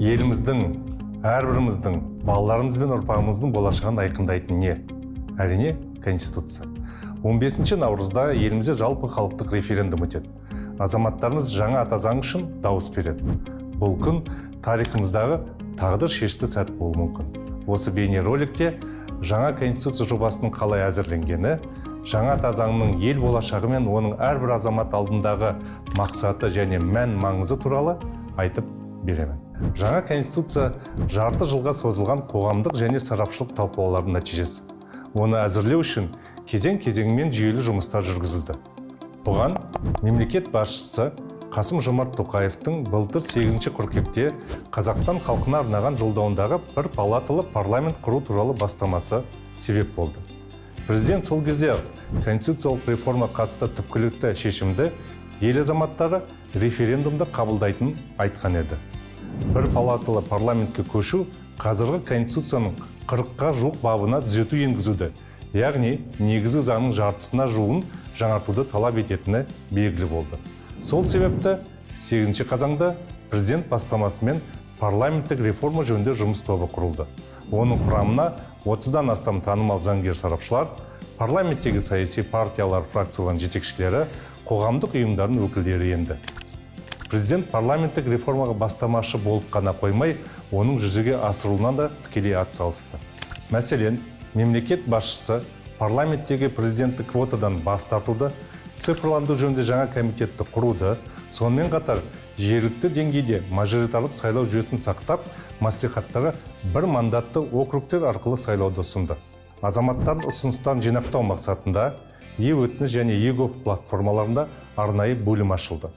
еліміздің, әрбіріміздің, балаларымыз бен ұрпағымыздың болашағын айқындайтын не? Әрине, Конституция. 15 наурызда елімізде жалпы халықтық референдум өтеді. Азаматтарымыз жаңа ата заң үшін дауыс береді. Бұл күн тарихымыздағы тағдыр шешті сәт болуы мүмкін. Осы бейнероликте жаңа Конституция жобасының қалай әзірленгені, жаңа ата заңның ел болашағы мен оның әрбір азамат алдындағы мақсаты және мән маңызы туралы айтып беремін. Жаңа Конституция жарты жылға созылған қоғамдық және сарапшылық талқылаулардың нәтижесі. Оны әзірлеу үшін кезең-кезеңмен жүйелі жұмыстар жүргізілді. Бұған мемлекет басшысы Қасым-Жомарт Тоқаевтың былтыр 8 қыркүйекте Қазақстан халқына арнаған жолдауындағы бір палаталы парламент құру туралы бастамасы себеп болды. Президент сол кезде конституциялық реформа қатысты түпкілікті шешімді ел азаматтары референдумда қабылдайтынын айтқан еді. Бір палаталы парламентке көшу қазіргі конституцияның 40-қа жуық бабына түзету енгізуді, яғни негізгі заңның жартысына жуығын жаңартуды талап ететіні белгілі болды. Сол себепті 8 қазанда президент бастамасымен парламенттік реформа жөнінде жұмыс тобы құрылды. Оның құрамына 30-дан астам танымал заңгер сарапшылар, парламенттегі саяси партиялар фракцияларының жетекшілері, қоғамдық ұйымдардың өкілдері енді. Президент парламенттік реформаға бастамашы болып қана қоймай, оның жүзеге асырылуына да тікелей атсалысты. Мәселен, мемлекет басшысы парламенттегі президенттік квотадан бас тартуды, цифрландыру жөнінде жаңа комитетті құруды, сонымен қатар жергілікті деңгейде мажоритарлық сайлау жүйесін сақтап, мәслихаттарға бір мандатты округтер арқылы сайлауды ұсынды. Азаматтардың ұсыныстарын жинақтау мақсатында e-өтініш және e-gov платформаларында арнайы бөлім ашылды.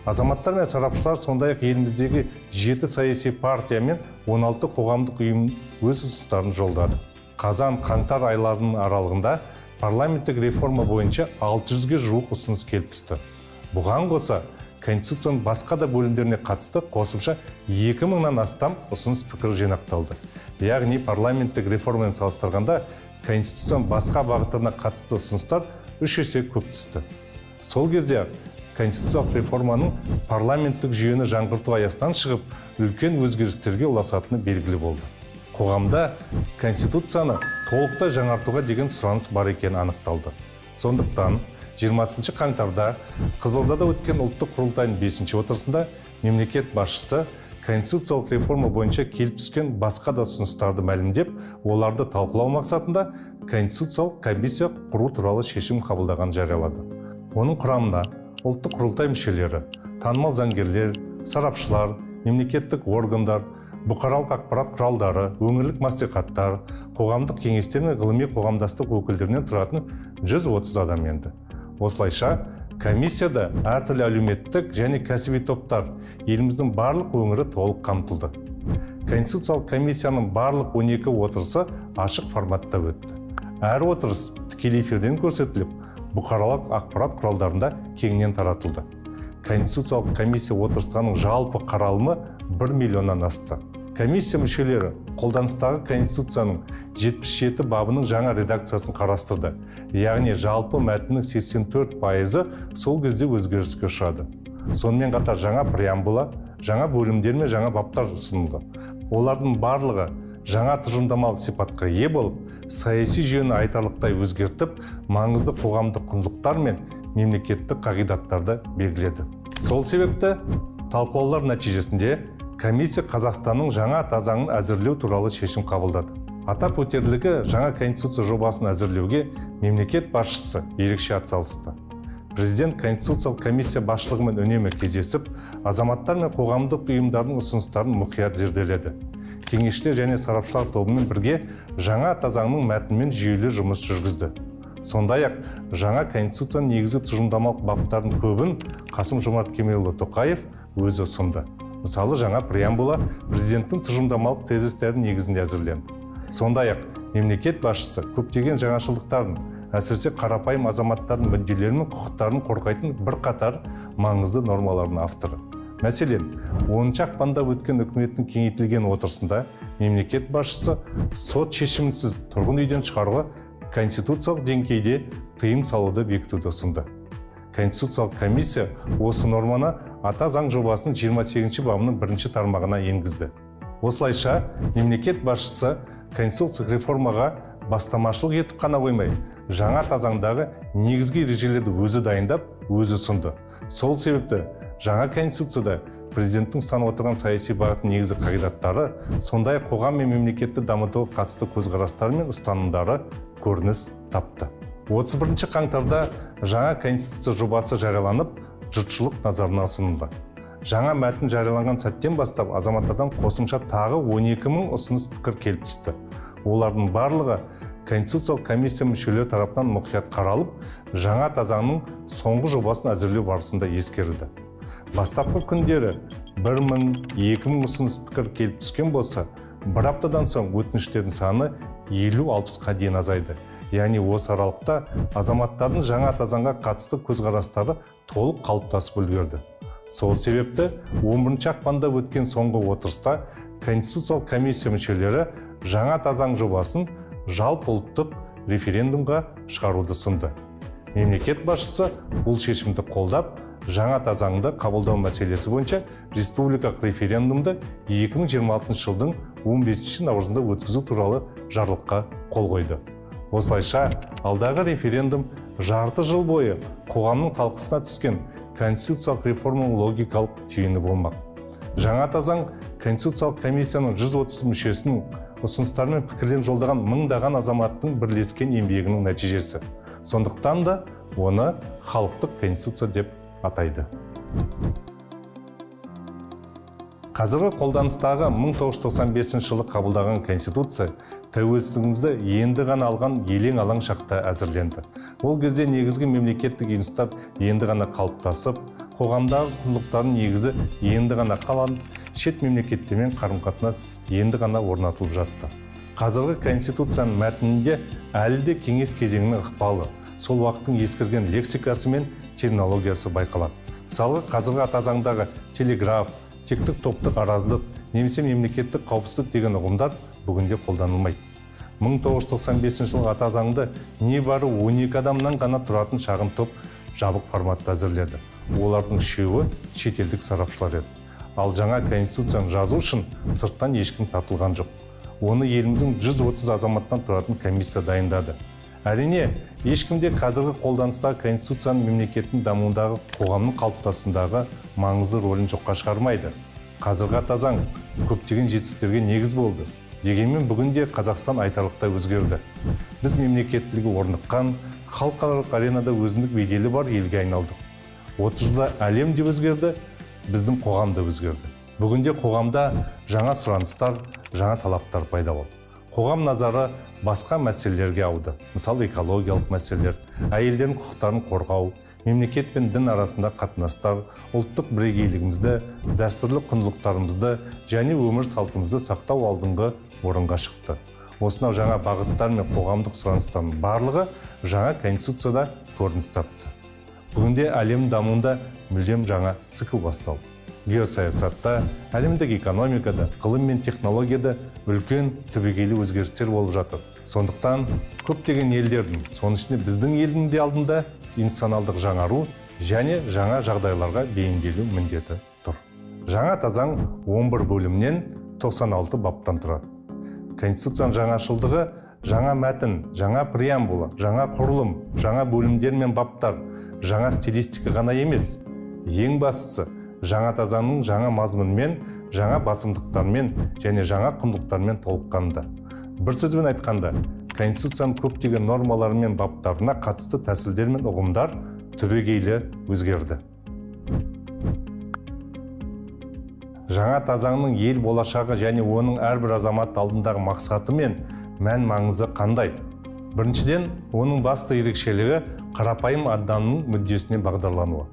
Азаматтар мен сарапшылар сондай-ақ еліміздегі 7 саяси партия мен 16 қоғамдық ұйым өз ұсыныстарын жолдады. Қазан-қаңтар айларының аралығында парламенттік реформа бойынша 600-ге жуық ұсыныс келіп түсті. Бұған қоса, Конституцияның басқа да бөлімдеріне қатысты қосымша 2000-нан астам ұсыныс пікір жинақталды. Яғни парламенттік реформамен салыстырғанда Конституцияның басқа бағыттарына қатысты ұсыныстар 3 есе көп түсті. Сол кезде конституциялық реформаның парламенттік жүйені жаңғырту аясынан шығып, үлкен өзгерістерге ұласатыны белгілі болды. Қоғамда Конституцияны толықтай жаңартуға деген сұраныс бар екені анықталды. Сондықтан 20 қаңтарда Қызылордада өткен ұлттық құрылтайының 5 отырысында мемлекет басшысы конституциялық реформа бойынша келіп түскен басқа да ұсыныстарды мәлімдеп, оларды талқылау мақсатында конституциялық комиссия құру туралы шешім қабылдаған жариялады. Оның құрамына ұлттық құрылтай мүшелері, танымал заңгерлер, сарапшылар, мемлекеттік органдар, бұқаралық ақпарат құралдары, өңірлік мәслихаттар, қоғамдық кеңестер мен ғылыми қоғамдастық өкілдерінен тұратын 130 адам енді. Осылайша, комиссияда әртүрлі әлеуметтік және кәсіби топтар, еліміздің барлық өңірі толық қамтылды. Конституциялық комиссияның барлық 12 отырысы ашық форматта өтті. Әр отырыс тікелей эфирден көрсетіліп, бұқаралық ақпарат құралдарында кеңінен таратылды. Конституциялық комиссия отырыстарының жалпы қаралымы 1 миллионнан асты. Комиссия мүшелері қолданыстағы Конституцияның 77 бабының жаңа редакциясын қарастырды. Яғни жалпы мәтіннің 84% сол кезде өзгеріске ұшырады. Сонымен қатар жаңа преамбула, жаңа бөлімдер мен жаңа баптар ұсынылды. Олардың барлығы жаңа тұжырымдамалық сипатқа ие болып, саяси жүйені айтарлықтай өзгертіп, маңызды қоғамдық құндылықтар мен мемлекеттік қағидаттарды белгіледі. Сол себепті талқылаулар нәтижесінде комиссия Қазақстанның жаңа ата заңын әзірлеу туралы шешім қабылдады. Атап өтерлігі, жаңа конституция жобасын әзірлеуге мемлекет басшысы ерекше атсалысты. Президент конституциялық комиссия басшылығымен үнемі кездесіп, азаматтар мен қоғамдық ұйымдардың ұсыныстарын мұқият зерделеді. Кеңесшілер және сарапшылар тобымен бірге жаңа ата заңның мәтінімен жүйелі жұмыс жүргізді. Сондай-ақ жаңа конституцияның негізгі тұжырымдамалық баптардың көбін Қасым-Жомарт Кемелұлы Тоқаев өзі ұсынды. Мысалы, жаңа преамбула президенттің тұжырымдамалық тезистерінің негізінде әзірленді. Сондай-ақ мемлекет басшысы көптеген жаңашылдықтарын, әсіресе қарапайым азаматтардың мүдделері мен құқықтарын қорғайтын бірқатар маңызды нормалардың авторы. Мәселен, 10 ақпанда өткен үкіметтің кеңейтілген отырысында мемлекет басшысы сот шешімінсіз тұрғын үйден шығаруға конституциялық деңгейде тыйым салуды бекітуді ұсынды. Конституциялық комиссия осы норманы ата заң жобасының 28 бабының 1 тармағына енгізді. Осылайша мемлекет басшысы конституциялық реформаға бастамашылық етіп қана қоймай, жаңа тазаңдағы негізгі ережелерді өзі дайындап, өзі ұсынды. Сол себепті жаңа конституцияда президенттің ұстанып отырған саяси бағыттың негізгі қағидаттары, сондай қоғам мен мемлекетті дамытуға қатысты көзқарастары мен ұстанымдары көрініс тапты. 31 қаңтарда жаңа конституция жобасы жарияланып, жұртшылық назарына ұсынылды. Жаңа мәтін жарияланған сәттен бастап азаматтардан қосымша тағы 12 мың ұсыныс пікір келіп түсті. Олардың барлығы Конституциялық комиссия мүшелері тарапынан мұқият қаралып, жаңа тазаңның соңғы жобасын әзірлеу барысында ескерілді. Бастапқы күндері 1000-2000 ұсыныс пікір келіп түскен болса, бір аптадан соң өтініштердің саны 50-60-қа дейін азайды. Яғни осы аралықта азаматтардың жаңа тазаңға қатысты көзқарастары толық қалыптасып үлгерді. Сол себепті 11 ақпанда өткен соңғы отырыста Конституциялық комиссия мүшелері жаңа тазаң жобасын жалпы ұлттық референдумға шығаруды ұсынды. Мемлекет басшысы бұл шешімді қолдап, жаңа тазаңды қабылдау мәселесі бойынша республикалық референдумды 2026 жылдың 15 наурызында өткізу туралы жарлыққа қол қойды. Осылайша, алдағы референдум жарты жыл бойы қоғамның талқысына түскен конституциялық реформаның логикалық түйіні болмақ. Жаңа тазаң Конституциялық комиссияның 130 мүшесінің ұсыныстары мен пікірлерін жолдаған мыңдаған азаматтың бірлескен еңбегінің нәтижесі. Сондықтан да оны халықтық конституция деп атайды. Қазіргі қолданыстағы 1995 жылы қабылдаған конституция тәуелсіздігімізді енді ғана алған елең алаң шақта әзірленді. Ол кезде негізгі мемлекеттік институттар енді ғана қалыптасып, қоғамдағы құндылықтардың негізі енді ғана қаланып, шет мемлекеттермен қарым-қатынас енді ғана орнатылып жатты. Қазіргі конституцияның мәтінінде әлі де кеңес кезеңінің ықпалы, сол уақыттың ескірген лексикасы мен терминологиясы байқалады. Мысалы, қазіргі атазаңдағы телеграф, тектік топтық араздық, немесе мемлекеттік қауіпсіздік деген ұғымдар бүгінде қолданылмайды. 1995 жылғы атазаңды небары 12 адамнан ғана тұратын шағын топ жабық форматта әзірледі. Олардың үшеуі шетелдік сарапшылар еді. Ал жаңа конституцияны жазу үшін сырттан ешкім тартылған жоқ. Оны еліміздің 130 азаматтан тұратын комиссия дайындады. Әрине, ешкімде қазіргі қолданыстағы конституцияның мемлекеттің дамуындағы қоғамның қалыптасуындағы маңызды рөлін жоққа шығармайды. Қазіргі атазаң көптеген жетістіктерге негіз болды. Дегенмен бүгінде Қазақстан айтарлықтай өзгерді. Біз мемлекеттілігі орныққан, халықаралық аренада өзіндік беделі бар елге айналдық. 30 жылда әлем де өзгерді, біздің қоғам да өзгерді. Бүгінде қоғамда жаңа сұраныстар, жаңа талаптар пайда болды. Қоғам назары басқа мәселелерге ауды. Мысалы, экологиялық мәселелер, әйелдердің құқықтарын қорғау, мемлекет пен дін арасында қатынастар, ұлттық бірегейлігімізді, дәстүрлі құндылықтарымызды және өмір салтымызды сақтау алдыңғы орынға шықты. Осынау жаңа бағыттар мен қоғамдық сұраныстардың барлығы жаңа конституцияда көрініс тапты. Бүгінде әлем дамуында мүлдем жаңа цикл басталды. Геосаясатта, әлемдік экономикада, ғылым мен технологияда үлкен түбегейлі өзгерістер болып жатыр. Сондықтан көптеген елдердің, соның ішінде біздің елдің де алдында институционалдық жаңару және жаңа жағдайларға бейімделу міндеті тұр. Жаңа тазаң 11 бөлімнен 96 баптан тұрады. Конституцияның жаңашылдығы жаңа мәтін, жаңа преамбула, жаңа құрылым, жаңа бөлімдер мен баптар, жаңа стилистика ғана емес. Ең бастысы, жаңа тазаңның жаңа мазмұнымен, жаңа басымдықтармен және жаңа құндылықтармен толыққанды. Бір сөзбен айтқанда, Конституцияның көптеген нормалары мен баптарына қатысты тәсілдер мен ұғымдар түбегейлі өзгерді. Жаңа тазаңның ел болашағы және оның әрбір азамат алдындағы мақсаты мен мән маңызы қандай? Біріншіден, оның басты ерекшелігі қарапайым адамның мүддесіне бағдарлануы.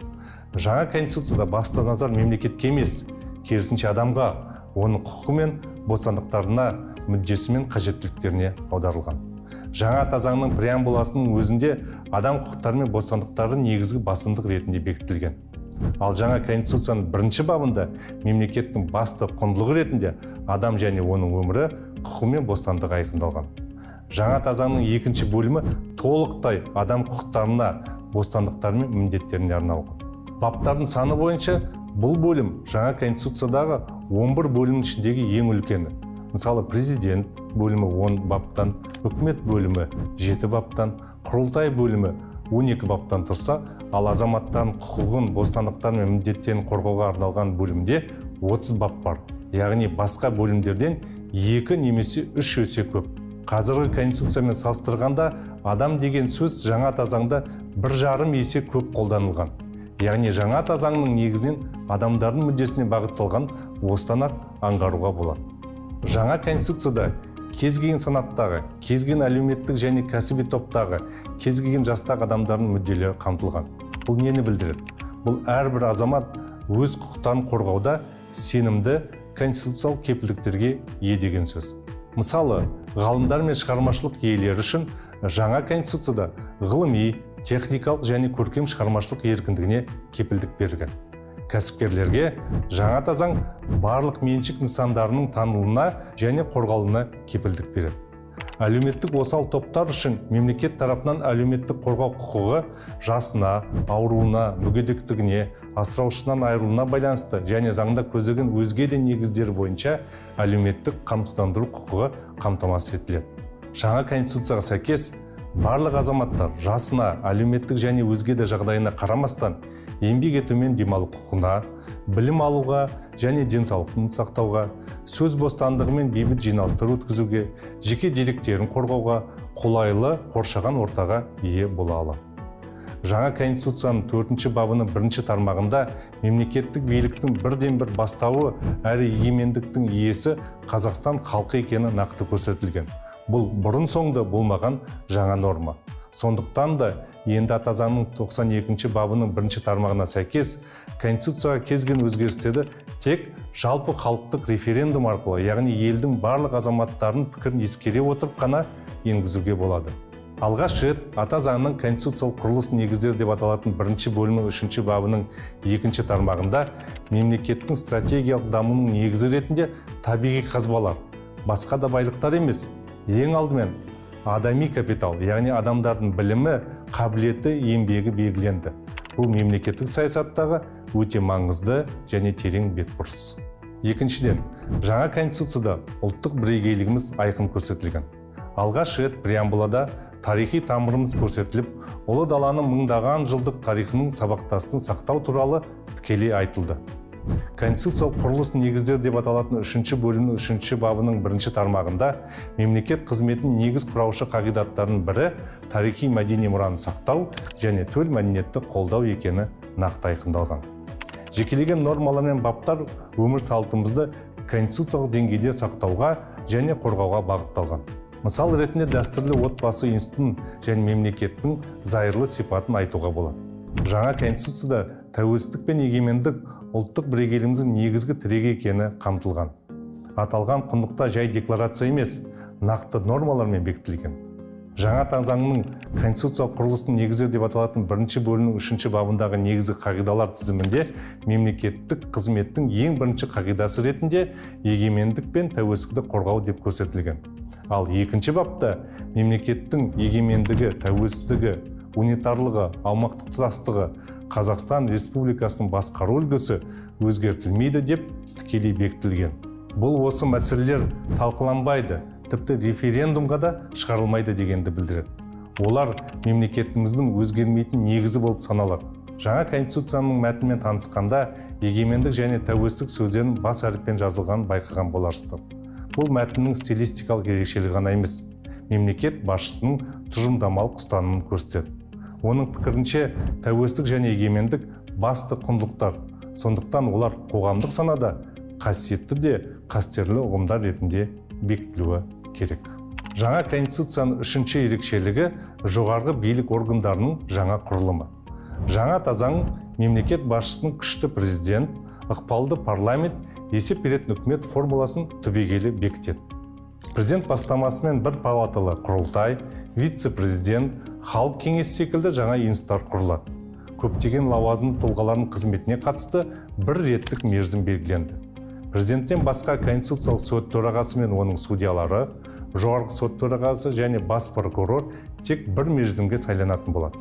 Жаңа конституцияда басты назар мемлекетке емес, керісінше адамға, оның құқығы мен бостандықтарына, мүддесі мен қажеттіліктеріне аударылған. Жаңа тазаңның преамбуласының өзінде адам құқықтары мен бостандықтары негізгі басымдық ретінде бекітілген. Ал жаңа конституцияның бірінші бабында мемлекеттің басты құндылығы ретінде адам және оның өмірі, құқығы мен бостандығы айқындалған. Жаңа тазаңның екінші бөлімі толықтай адам құқықтарына, бостандықтары мен міндеттеріне арналған. Баптардың саны бойынша Бұл бөлім жаңа конституциядағы 11 бөлімнің ішіндегі ең үлкені. Мысалы, президент бөлімі 10 баптан, үкімет бөлімі 7 баптан, құрылтай бөлімі 12 баптан тұрса, ал азаматтардың құқығын, бостандықтары мен міндеттерін қорғауға арналған бөлімде 30 бап бар. Яғни басқа бөлімдерден 2 немесе 3 есе көп. Қазіргі конституциямен салыстырғанда адам деген сөз жаңа ата заңда 1,5 есе көп қолданылған. Яғни жаңа ата заңның негізінен адамдардың мүддесіне бағытталған осыдан аңғаруға болады. Жаңа конституцияда кез келген санаттағы, кез келген әлеуметтік және кәсіби топтағы, кез келген жастағы адамдардың мүдделері қамтылған. Бұл нені білдіреді? Бұл әрбір азамат өз құқықтарын қорғауда сенімді конституциялық кепілдіктерге ие деген сөз. Мысалы, ғалымдар мен шығармашылық иелері үшін жаңа конституцияда ғылыми, техникалық және көркем шығармашылық еркіндігіне кепілдік берілген. Кәсіпкерлерге жаңа ата заң барлық меншік нысандарының танылуына және қорғалуына кепілдік береді. Әлеуметтік осал топтар үшін мемлекет тарапынан әлеуметтік қорғау құқығы жасына, ауруына, мүгедектігіне, асыраушысынан айырылуына байланысты және заңда көзделген өзге де негіздер бойынша әлеуметтік қамсыздандыру құқығы қамтамасыз етіледі. Жаңа конституцияға сәйкес барлық азаматтар жасына, әлеуметтік және өзге де жағдайына қарамастан еңбек етумен демалу құқығына, білім алуға және денсаулығын сақтауға, сөз бостандығы мен бейбіт жиналыстар өткізуге, жеке деректерін қорғауға, қолайлы қоршаған ортаға ие бола алады. Жаңа конституцияның 4 бабының 1 тармағында мемлекеттік биліктің бірден-бір бастауы әрі егемендіктің иесі Қазақстан халқы екені нақты көрсетілген. Бұл бұрын соңды болмаған жаңа норма. Сондықтан да енді ата заңның 92 бабының 1 тармағына сәйкес конституцияға кез келген өзгерістерді тек жалпы халықтық референдум арқылы, яғни елдің барлық азаматтарының пікірін ескере отырып қана енгізуге болады. Алғаш рет ата заңның конституциялық құрылыс негіздері деп аталатын 1 бөлімнің 3 бабының 2 тармағында мемлекеттің стратегиялық дамуының негізі ретінде табиғи қазбалар, басқа да байлықтар емес, ең алдымен адами капитал, яғни адамдардың білімі, қабілеті, еңбегі белгіленді. Бұл мемлекеттік саясаттағы өте маңызды және терең бетбұрыс. Екіншіден, жаңа конституцияда ұлттық бірегейлігіміз айқын көрсетілген. Алғаш рет преамбулада тарихи тамырымыз көрсетіліп, ұлы даланың мыңдаған жылдық тарихының сабақтастығын сақтау туралы тікелей айтылды. Конституциялық құрылыс негіздері деп аталатын 3 бөлімнің 3 бабының 1 тармағында мемлекет қызметінің негіз құраушы қағидаттарының бірі тарихи мәдени мұраны сақтау және төл мәдениетті қолдау екені нақты айқындалған. Жекелеген нормалар мен баптар өмір салтымызды конституциялық деңгейде сақтауға және қорғауға бағытталған. Мысал ретінде дәстүрлі отбасы институтын және мемлекеттің зайырлы сипатын айтуға болады. Жаңа конституцияда тәуелсіздік пен егемендік ұлттық бірегейлігіміздің негізгі тірегі екені қамтылған. Аталған құндылықта жай декларация емес, нақты нормалармен бекітілген. Жаңа ата заңның конституциялық құрылыстың негізі деп аталатын 1 бөлімнің 3 бабындағы негізгі қағидалар тізімінде мемлекеттік қызметтің ең бірінші қағидасы ретінде егемендік пен тәуелсіздікті қорғау деп көрсетілген. Ал 2 бапта мемлекеттің егемендігі, тәуелсіздігі, унитарлығы, аумақтық тұтастығы, Қазақстан Республикасының басқару үлгісі өзгертілмейді деп тікелей бекітілген. Бұл осы мәселелер талқыланбайды, тіпті референдумға да шығарылмайды дегенді білдіреді. Олар мемлекетіміздің өзгермейтін негізі болып саналады. Жаңа конституцияның мәтінімен танысқанда егемендік және тәуелсіздік сөздерін бас әріппен жазылған байқаған боларсыздар. Бұл мәтіннің стилистикалық ерекшелігі ғана емес, мемлекет басшысының тұжырымдамалық ұстанымын көрсетеді. Оның пікірінше тәуелсіздік және егемендік басты құндылықтар, сондықтан олар қоғамдық санада қасиетті де қастерлі ұғымдар ретінде бекітілуі керек. Жаңа конституцияның 3 ерекшелігі жоғарғы билік органдарының жаңа құрылымы. Жаңа ата заң мемлекет басшысының күшті президент, ықпалды парламент, есеп беретін үкімет формуласын түбегейлі бекітеді. Президент бастамасымен бір палаталы құрылтай, вице-президент, халық кеңесі секілді жаңа институттар құрылады. Көптеген лауазымды тұлғалардың қызметіне қатысты бір реттік мерзім белгіленді. Президенттен басқа Конституциялық сот төрағасы мен оның судьялары, жоғарғы сот төрағасы және бас прокурор тек бір мерзімге сайланатын болады.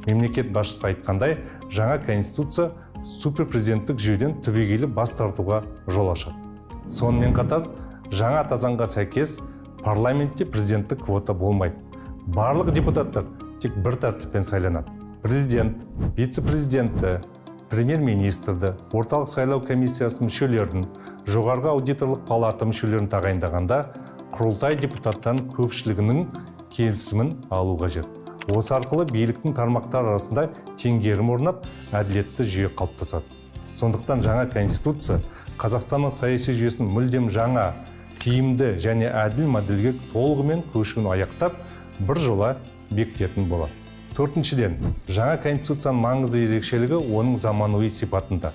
Мемлекет басшысы айтқандай, жаңа Конституция суперпрезиденттік жүйеден түбегейлі бас тартуға жол ашады. Сонымен қатар, жаңа заңға сәйкес парламентте президенттік квота болмайды. Барлық депутаттар тек бір тәртіппен сайланады. Президент, вице-президентті, премьер-министрді, орталық сайлау комиссиясының мүшелерін, жоғарғы аудиторлық палата мүшелерін тағайындағанда құрылтай депутаттан көпшілігінің келісімін алу қажет. Осы арқылы биліктің тармақтары арасында теңгерім орнап, әділетті жүйе қалыптасады. Сондықтан жаңа конституция Қазақстанның саяси жүйесін мүлдем жаңа, тиімді және әділ модельге толығымен көшуін аяқтап, бір жола бекітетін болады. Төртіншіден, жаңа конституцияның маңызды ерекшелігі оның заманауи сипатында.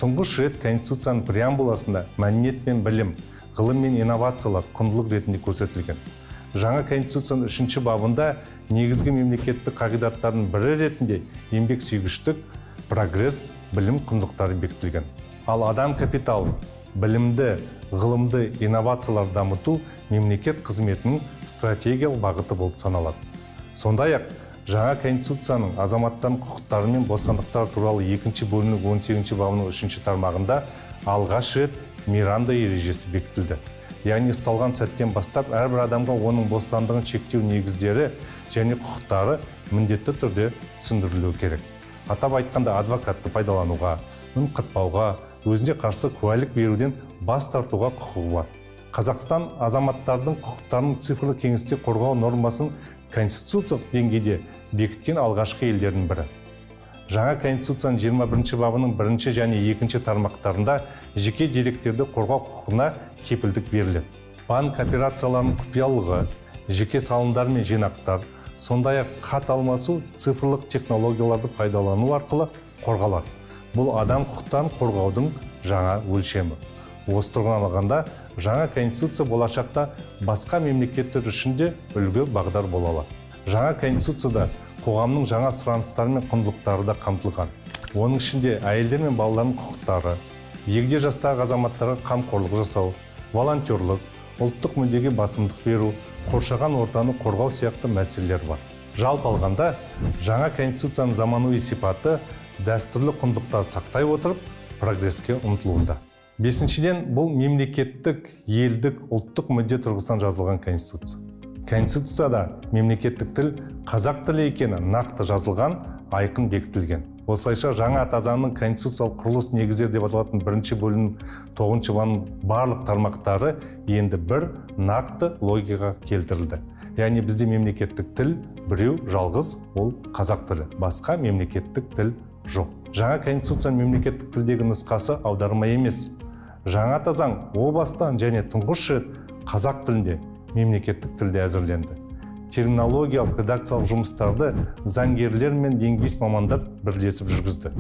Тұңғыш рет конституцияның преамбуласында мәдениет пен білім, ғылым мен инновациялар құндылық ретінде көрсетілген. Жаңа конституцияның 3-ші бабында негізгі мемлекеттік қағидаттардың бірі ретінде еңбексүйгіштік, прогресс, білім құндылықтары бекітілген. Ал адам капиталы, білімді, ғылымды, инновациялар дамыту мемлекет қызметінің стратегиялық бағыты болып саналады. Сондай-ақ, жаңа конституцияның азаматтардың құқықтары мен бостандықтары туралы 2-ші бөлімнің 18-ші бабының 3-ші тармағында алғаш рет Миранда ережесі бекітілді. Яғни ұсталған сәттен бастап әрбір адамға оның бостандығын шектеу негіздері және құқықтары міндетті түрде түсіндірілуі керек. Атап айтқанда, адвокатты пайдалануға, үн қатпауға, өзіне қарсы куәлік беруден бас тартуға құқығы бар. Қазақстан азаматтардың құқықтарын цифрлы кеңістікте қорғау нормасын конституциялық деңгейде бекіткен алғашқы елдердің бірі. Жаңа конституцияның 21-ші бабының 1-ші және 2-ші тармақтарында жеке деректерді қорғау құқығына кепілдік беріледі. Банк операцияларының құпиялылығы, жеке салымдар мен жинақтар, сондай-ақ хат алмасу цифрлық технологияларды пайдалану арқылы қорғалады. Бұл адам құқықтарын қорғаудың жаңа өлшемі. Осы тұрғыдан алғанда, жаңа конституция болашақта басқа мемлекеттер үшін де үлгі бағдар бола алады. Жаңа конституцияда қоғамның жаңа сұраныстары мен құндылықтары да қамтылған. Оның ішінде әйелдер мен балалардың құқықтары, егде жастағы азаматтарға қамқорлық жасау, волонтерлік, ұлттық мүддеге басымдық беру, қоршаған ортаны қорғау сияқты мәселелер бар. Жалпы алғанда, жаңа конституцияның заманауи сипаты дәстүрлі құндылықтарды сақтай отырып, прогреске ұмтылуында. Бесіншіден, бұл мемлекеттік, елдік, ұлттық мүдде тұрғысынан жазылған конституция. Конституцияда мемлекеттік тіл қазақ тілі екені нақты жазылған, айқын бекітілген. Осылайша жаңа заңның конституциялық құрылыс негіздері деп аталатын 1-ші бөлімнің 9-ші бабының барлық тармақтары енді бір нақты логикаға келтірілді. Яғни бізде мемлекеттік тіл біреу жалғыз, ол қазақ тілі. Басқа мемлекеттік тіл жоқ. Жаңа конституцияның мемлекеттік тілдегі нұсқасы аударма емес. Жаңа заң о бастан және тұңғыш рет қазақ тілінде мемлекеттік тілде әзірленді. Терминологиялық редакциялық жұмыстарды заңгерлер мен лингвист мамандар бірлесіп жүргізді.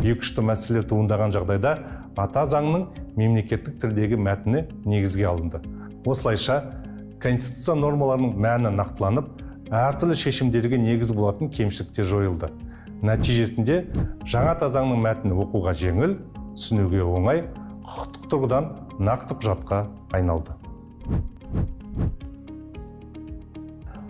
Екіұшты мәселе туындаған жағдайда ата заңның мемлекеттік тілдегі мәтіні негізге алынды. Осылайша конституция нормаларының мәні нақтыланып, әртүрлі шешімдерге негіз болатын кемшіліктер жойылды. Нәтижесінде жаңа заңның мәтіні оқуға жеңіл, түсінуге оңай, құқықтық тұрғыдан нақты құжатқа айналды.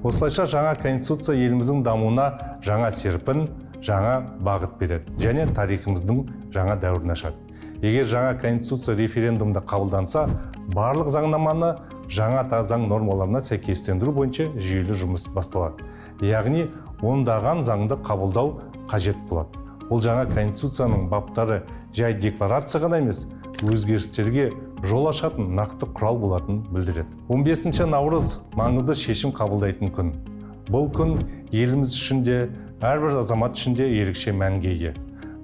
Осылайша жаңа конституция еліміздің дамуына жаңа серпін, жаңа бағыт береді және тарихымыздың жаңа дәуірін ашады. Егер жаңа конституция референдумда қабылданса, барлық заңнаманы жаңа заң нормаларына сәйкестендіру бойынша жүйелі жұмыс басталады. Яғни, ондаған заңды қабылдау қажет болады. Бұл жаңа конституцияның баптары жай декларация ғана емес, өзгерістерге жол ашатын нақты құрал болатынын білдіреді. 15 наурыз маңызды шешім қабылдайтын күн. Бұл күн еліміз үшін де, әрбір азамат үшін де ерекше мәнге ие.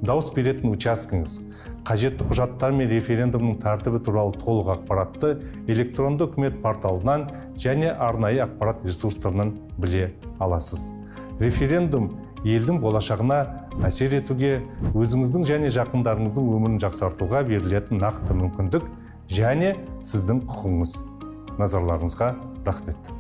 Дауыс беретін учаскеңіз, қажетті құжаттар мен референдумның тәртібі туралы толық ақпаратты электронды үкімет порталынан және арнайы ақпарат ресурстарынан біле аласыз. Референдум елдің болашағына әсер етуге, өзіңіздің және жақындарыңыздың өмірін жақсартуға берілетін нақты мүмкіндік және сіздің құқыңыз. Назарларыңызға рахмет.